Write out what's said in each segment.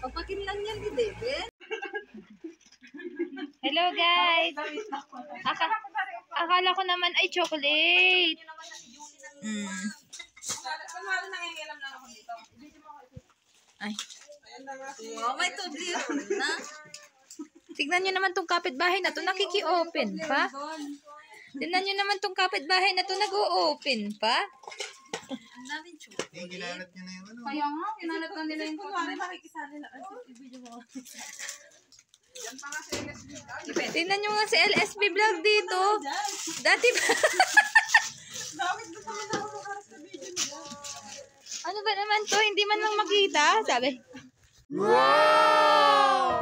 Papakin lang yan, di David. Hello guys. Akala ko naman ay chocolate. Ay. Wow, may Toblerone na. Tignan nyo naman tong kapitbahay na to, nakiki-open pa. Tignan nyo naman tong kapitbahay na to, nag-o-open pa. Ang daming chocolate. Ginalat niya na yung ano. Kaya nga, kinalat na nila yung chocolate. Makikisali na. I-video mo. Tignan nyo nga si LSB vlog dito. Dati ba? Ano ba naman to? Hindi man lang makita, sabi. Wow!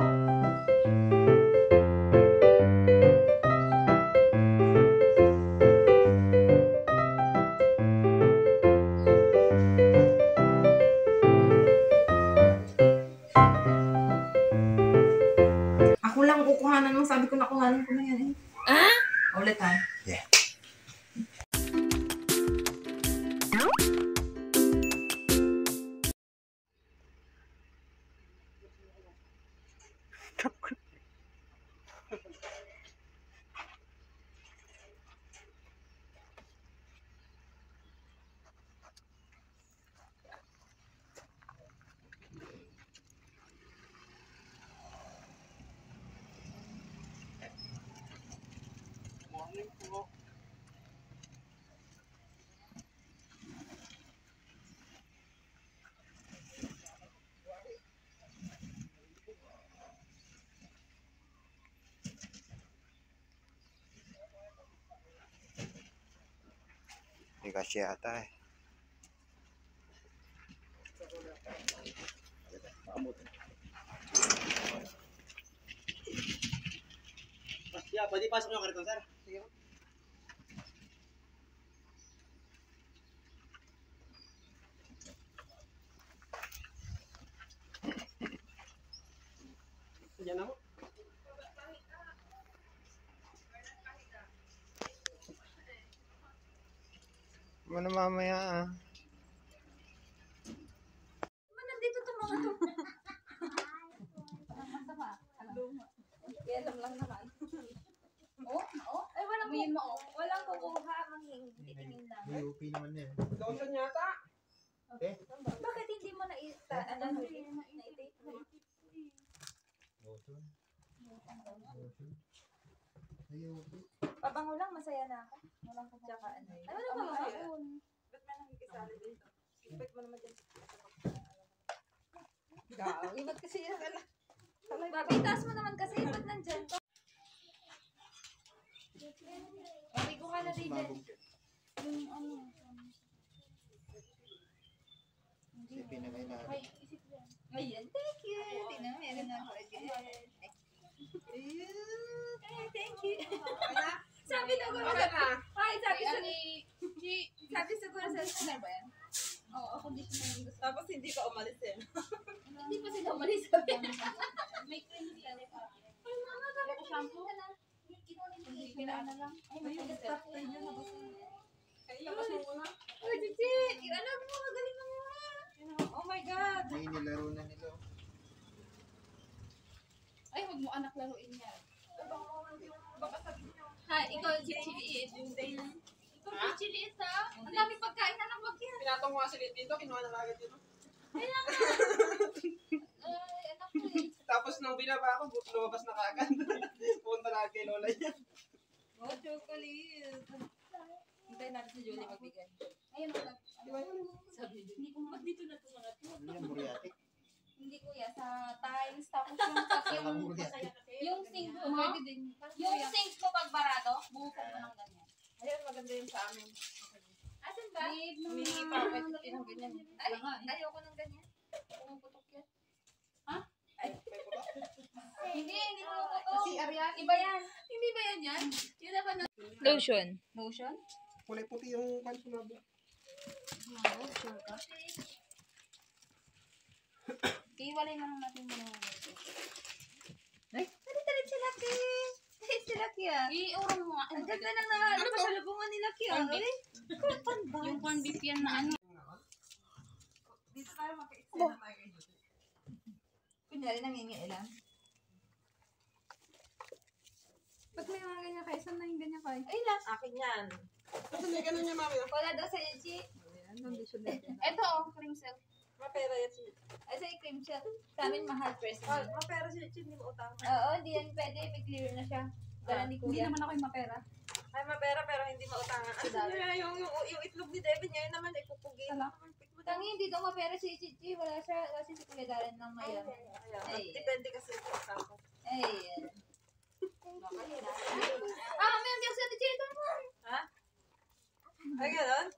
Ako lang kukuhanan mo. Sabi ko nakuhanan ko na yan eh. Ah? Ulit ha. Yeah. Hindi kasi yata eh. Yeah, pwede pasok yung karton, sir. Sige po. Diyan na mo. Ano mamaya ah. Nandito itong mga to. Yan lang naman. Ay, walang walang kukuha. Manghihingi lang. May UP naman yan. Doon yata. Eh? Bakit hindi mo na-take? Lotion. Ay, UP. Pabango lang, masaya na ako. Walang kukuha. Tsaka ano yun. Ay, wala ba mga baon? Ba't may nakikisali dito? Ba't mo naman dyan? Gawin, ba't kasi yun? Babi, taas mo naman kasi. Ba't nandyan? Okay, kuha na din dyan. Yung ano. Isipin na kayo lahat. Ayan, thank you. Tingnan, meron na ako again. Ay, thank you. Sabi na ko. Ay, sabi siguro sa ano ba yan? Oo, ako hindi ko na gusto. Tapos hindi ka umalis eh. Hindi pa sila umalis. May cream sila. Ay, mama, dapat shampoo ka na. Hindi kailangan na lang. Ay, may stop na yun. Ay, labas mo muna. Ay, Cici. Alam mo, magaling mo nga. Oh my God. May nilaro na nila. Ay, huwag mo anak laruin yan. Baka sabihin nyo. Ha, ikaw si Chiliit. Ikaw si Chiliit ha? Ang dami pagkain na lang wag yan. Pinatong mo kasi dito, kinuha na agad yun. Kaya nga. Ay, anak ko eh. Tapos nung binaba ako, lumabas na kagad. Punta na kay Lola niya. Oh, chocolate. Hintayin natin si Julie magbigay. Ayun, sabi niyo. Hindi ko dito na ito mga ito. Ano yan, Muriatic? Hindi kuya, sa tiles, tapos yung sink mo, yung sink mo pagbarado, buksan mo ng ganyan. Ayan, maganda yun sa amin. Asan ba? May carpet ng ganyan. Ay, ayoko ng ganyan. Pumuputok yan. Ha? Ay, hindi pumuputok. Kasi Arian, Iba yan. Hindi ba yan yan? Yun na ba na? Lotion. Lotion? kulay puti yung pants mo na. Oo, sure ka. Iwalay na lang natin muna. Ay, talit si Lucky. Talit si Lucky ah. I-urong mo nga. Ang ganda lang naman. Ano ba sa lubungan ni Lucky ah? Yung corn beef yan na ano. Dito tayo maka-extend na tayo. Kunyari, nangingi lang. Ba't may mga ganyan kayo? Saan na yung ganyan kayo? Ay lang. Akin yan. Kasi may ganun niya, mami. Wala daw sa Chi. Ito oh, cream silk. Mapera yan si... Ay, sa cream shell. Sa amin, mahal personal. Mapera si Chin, hindi mo utang. Oo, hindi yan pwede. May clear na siya. Dala ni Hindi Kuya. naman ako yung mapera. Ay, mapera pero hindi mautangan. Yung itlog ni Devin ngayon naman ay pupugi. Ala. Tangi, hindi daw mapera si Chichi. Wala siya. Kasi si Kuya Darren lang mayan. Ay. Depende kasi sa utang. Ay. Ah, may ang sa Chichi. Ha? Ay, gano'n?